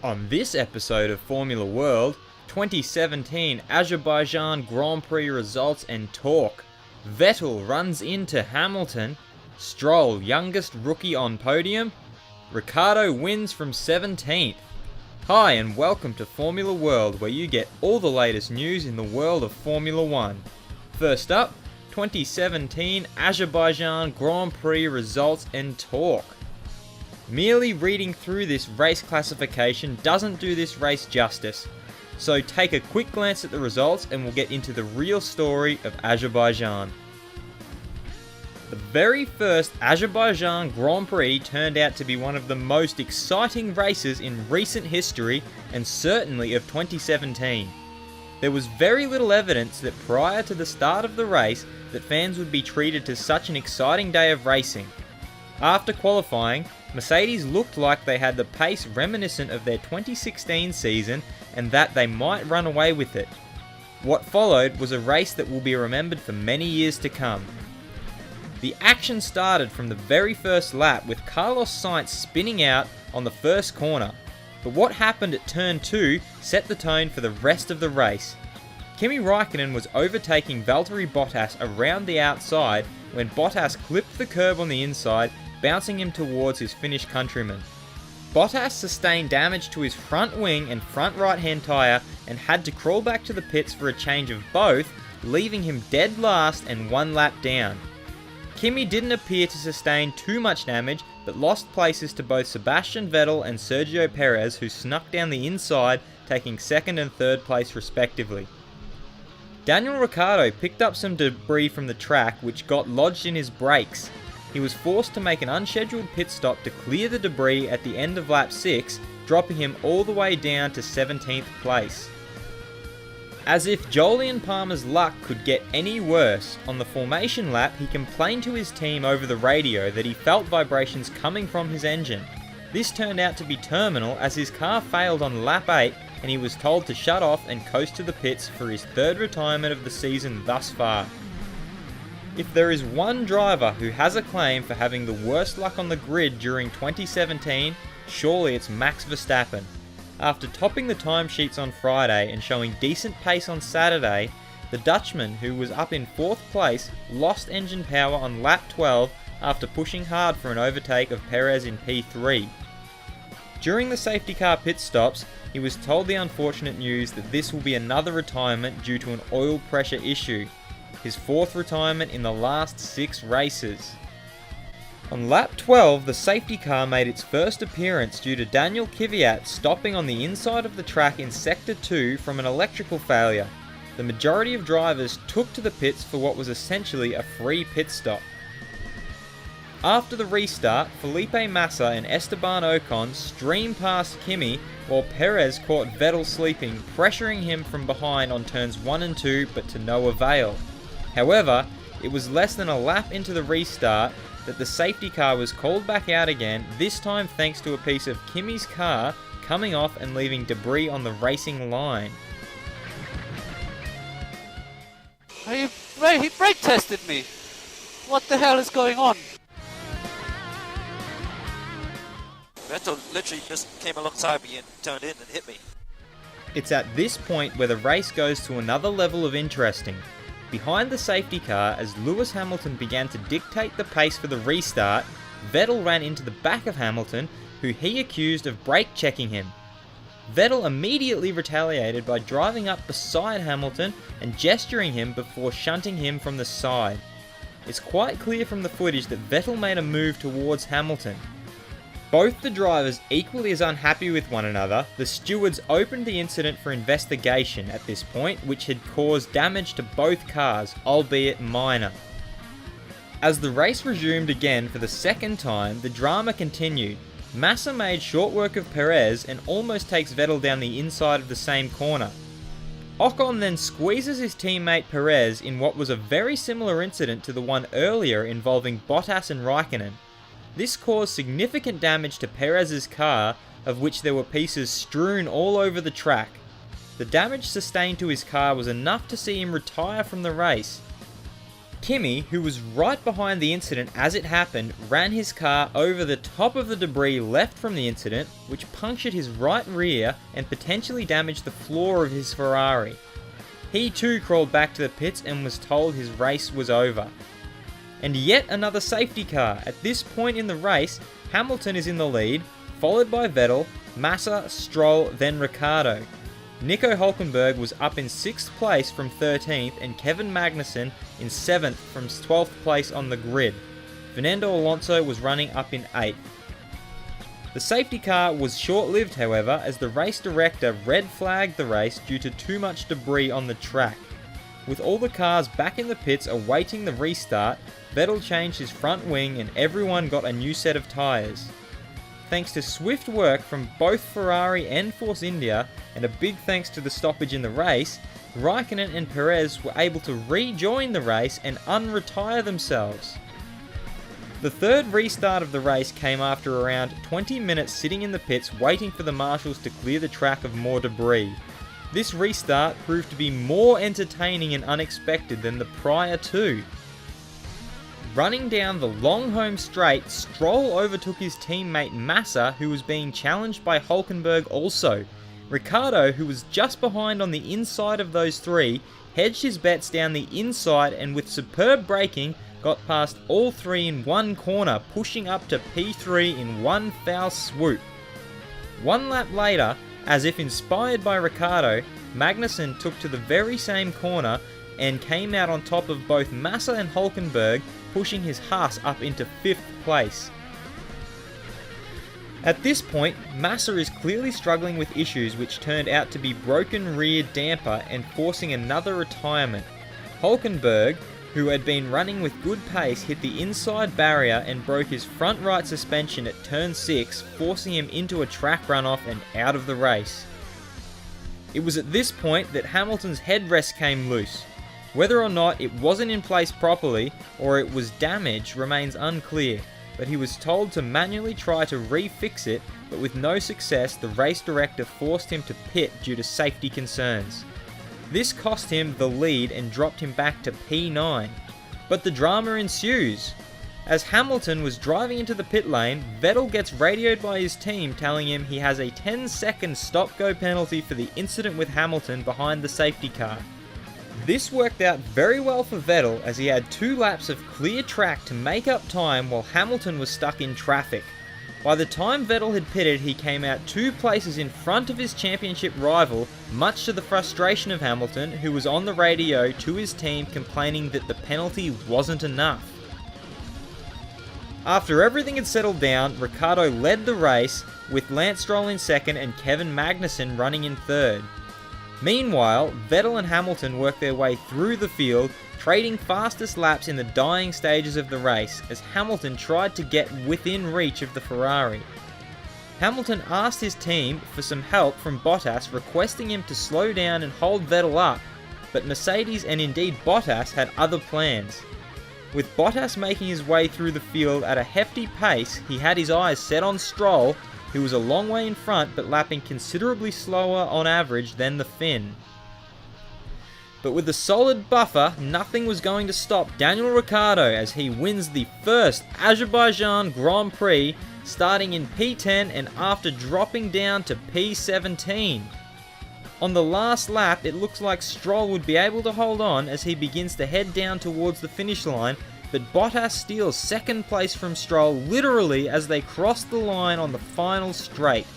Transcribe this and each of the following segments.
On this episode of Formula World, 2017 Azerbaijan Grand Prix results and talk. Vettel runs into Hamilton. Stroll, youngest rookie on podium. Ricciardo wins from 17th. Hi and welcome to Formula World, where you get all the latest news in the world of Formula 1. First up, 2017 Azerbaijan Grand Prix results and talk. Merely reading through this race classification doesn't do this race justice, so take a quick glance at the results and we'll get into the real story of Azerbaijan. The very first Azerbaijan Grand Prix turned out to be one of the most exciting races in recent history and certainly of 2017. There was very little evidence that prior to the start of the race that fans would be treated to such an exciting day of racing. After qualifying, Mercedes looked like they had the pace reminiscent of their 2016 season and that they might run away with it. What followed was a race that will be remembered for many years to come. The action started from the very first lap with Carlos Sainz spinning out on the first corner, but what happened at turn 2 set the tone for the rest of the race. Kimi Raikkonen was overtaking Valtteri Bottas around the outside when Bottas clipped the curb on the inside, bouncing him towards his Finnish countryman. Bottas sustained damage to his front wing and front right hand tyre and had to crawl back to the pits for a change of both, leaving him dead last and one lap down. Kimi didn't appear to sustain too much damage, but lost places to both Sebastian Vettel and Sergio Perez, who snuck down the inside, taking second and third place respectively. Daniel Ricciardo picked up some debris from the track which got lodged in his brakes. He was forced to make an unscheduled pit stop to clear the debris at the end of lap 6, dropping him all the way down to 17th place. As if Jolyon Palmer's luck could get any worse, on the formation lap he complained to his team over the radio that he felt vibrations coming from his engine. This turned out to be terminal as his car failed on lap 8 and he was told to shut off and coast to the pits for his third retirement of the season thus far. If there is one driver who has a claim for having the worst luck on the grid during 2017, surely it's Max Verstappen. After topping the timesheets on Friday and showing decent pace on Saturday, the Dutchman, who was up in 4th place, lost engine power on lap 12 after pushing hard for an overtake of Perez in P3. During the safety car pit stops, he was told the unfortunate news that this will be another retirement due to an oil pressure issue. His 4th retirement in the last 6 races. On lap 12, the safety car made its first appearance due to Daniel Kvyat stopping on the inside of the track in Sector 2 from an electrical failure. The majority of drivers took to the pits for what was essentially a free pit stop. After the restart, Felipe Massa and Esteban Ocon streamed past Kimi while Perez caught Vettel sleeping, pressuring him from behind on turns 1 and 2 but to no avail. However, it was less than a lap into the restart that the safety car was called back out again, this time thanks to a piece of Kimi's car coming off and leaving debris on the racing line. He brake tested me. What the hell is going on? Vettel literally just came alongside me and turned in and hit me. It's at this point where the race goes to another level of interesting. Behind the safety car, as Lewis Hamilton began to dictate the pace for the restart, Vettel ran into the back of Hamilton, who he accused of brake checking him. Vettel immediately retaliated by driving up beside Hamilton and gesturing him before shunting him from the side. It's quite clear from the footage that Vettel made a move towards Hamilton. Both the drivers equally as unhappy with one another, the stewards opened the incident for investigation at this point, which had caused damage to both cars, albeit minor. As the race resumed again for the second time, the drama continued. Massa made short work of Perez and almost takes Vettel down the inside of the same corner. Ocon then squeezes his teammate Perez in what was a very similar incident to the one earlier involving Bottas and Raikkonen. This caused significant damage to Perez's car, of which there were pieces strewn all over the track. The damage sustained to his car was enough to see him retire from the race. Kimi, who was right behind the incident as it happened, ran his car over the top of the debris left from the incident, which punctured his right rear and potentially damaged the floor of his Ferrari. He too crawled back to the pits and was told his race was over. And yet another safety car. At this point in the race, Hamilton is in the lead, followed by Vettel, Massa, Stroll, then Ricciardo. Nico Hülkenberg was up in 6th place from 13th and Kevin Magnussen in 7th from 12th place on the grid. Fernando Alonso was running up in 8th. The safety car was short-lived, however, as the race director red flagged the race due to too much debris on the track. With all the cars back in the pits awaiting the restart, Vettel changed his front wing and everyone got a new set of tyres. Thanks to swift work from both Ferrari and Force India, and a big thanks to the stoppage in the race, Raikkonen and Perez were able to rejoin the race and unretire themselves. The third restart of the race came after around 20 minutes sitting in the pits waiting for the marshals to clear the track of more debris. This restart proved to be more entertaining and unexpected than the prior two. Running down the long home straight, Stroll overtook his teammate Massa, who was being challenged by Hülkenberg also. Ricciardo, who was just behind on the inside of those three, hedged his bets down the inside and with superb braking, got past all three in one corner, pushing up to P3 in one foul swoop. One lap later, as if inspired by Ricciardo, Magnussen took to the very same corner and came out on top of both Massa and Hülkenberg, pushing his Haas up into 5th place. At this point, Massa is clearly struggling with issues which turned out to be broken rear damper and forcing another retirement. Hülkenberg, who had been running with good pace, hit the inside barrier and broke his front right suspension at turn 6, forcing him into a track runoff and out of the race. It was at this point that Hamilton's headrest came loose. Whether or not it wasn't in place properly or it was damaged remains unclear, but he was told to manually try to refix it, but with no success the race director forced him to pit due to safety concerns. This cost him the lead and dropped him back to P9. But the drama ensues. As Hamilton was driving into the pit lane, Vettel gets radioed by his team telling him he has a 10-second stop-go penalty for the incident with Hamilton behind the safety car. This worked out very well for Vettel as he had 2 laps of clear track to make up time while Hamilton was stuck in traffic. By the time Vettel had pitted, he came out 2 places in front of his championship rival, much to the frustration of Hamilton, who was on the radio to his team complaining that the penalty wasn't enough. After everything had settled down, Ricciardo led the race, with Lance Stroll in 2nd and Kevin Magnussen running in 3rd. Meanwhile, Vettel and Hamilton worked their way through the field, trading fastest laps in the dying stages of the race, as Hamilton tried to get within reach of the Ferrari. Hamilton asked his team for some help from Bottas, requesting him to slow down and hold Vettel up, but Mercedes and indeed Bottas had other plans. With Bottas making his way through the field at a hefty pace, he had his eyes set on Stroll, who was a long way in front but lapping considerably slower on average than the Finn. But with a solid buffer, nothing was going to stop Daniel Ricciardo as he wins the first Azerbaijan Grand Prix, starting in P10 and after dropping down to P17. On the last lap, it looks like Stroll would be able to hold on as he begins to head down towards the finish line, but Bottas steals 2nd place from Stroll literally as they cross the line on the final straight.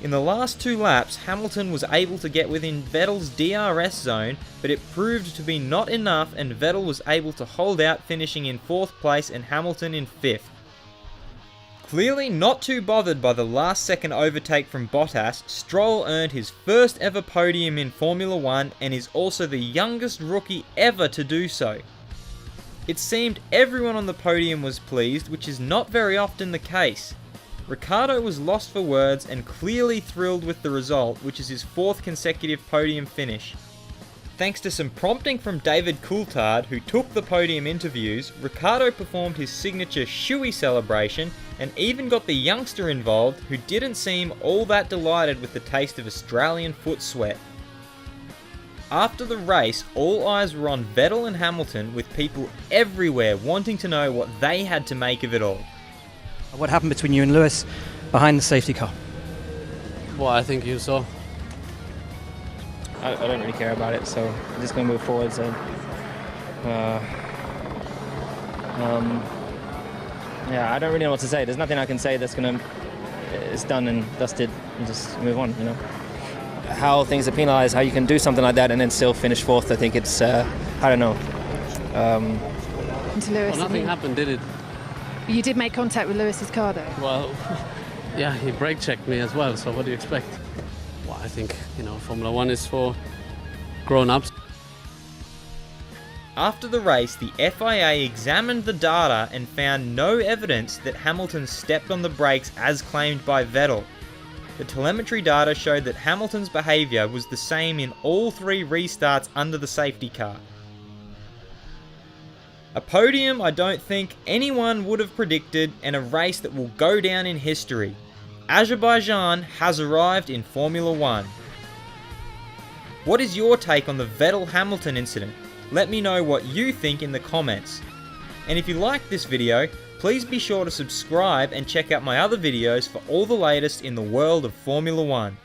In the last 2 laps, Hamilton was able to get within Vettel's DRS zone, but it proved to be not enough and Vettel was able to hold out, finishing in 4th place and Hamilton in 5th. Clearly not too bothered by the last second overtake from Bottas, Stroll earned his first ever podium in Formula 1 and is also the youngest rookie ever to do so. It seemed everyone on the podium was pleased, which is not very often the case. Ricciardo was lost for words and clearly thrilled with the result, which is his 4th consecutive podium finish. Thanks to some prompting from David Coulthard, who took the podium interviews, Ricciardo performed his signature shoey celebration and even got the youngster involved, who didn't seem all that delighted with the taste of Australian foot sweat. After the race, all eyes were on Vettel and Hamilton, with people everywhere wanting to know what they had to make of it all. What happened between you and Lewis behind the safety car? Well, I think you saw. I don't really care about it, so I'm just going to move forward. So, yeah, I don't really know what to say. There's nothing I can say that's it's done and dusted, and just move on, you know. How things are penalised, how you can do something like that and then still finish fourth, I think it's, I don't know. To Lewis, Well, nothing happened, did it? you did make contact with Lewis's car though. Well, yeah, he brake checked me as well, so what do you expect? Well, I think, Formula One is for grown-ups. After the race, the FIA examined the data and found no evidence that Hamilton stepped on the brakes as claimed by Vettel. The telemetry data showed that Hamilton's behaviour was the same in all 3 restarts under the safety car. A podium I don't think anyone would have predicted, and a race that will go down in history. Azerbaijan has arrived in Formula One. What is your take on the Vettel-Hamilton incident? Let me know what you think in the comments. And if you liked this video, please be sure to subscribe and check out my other videos for all the latest in the world of Formula One.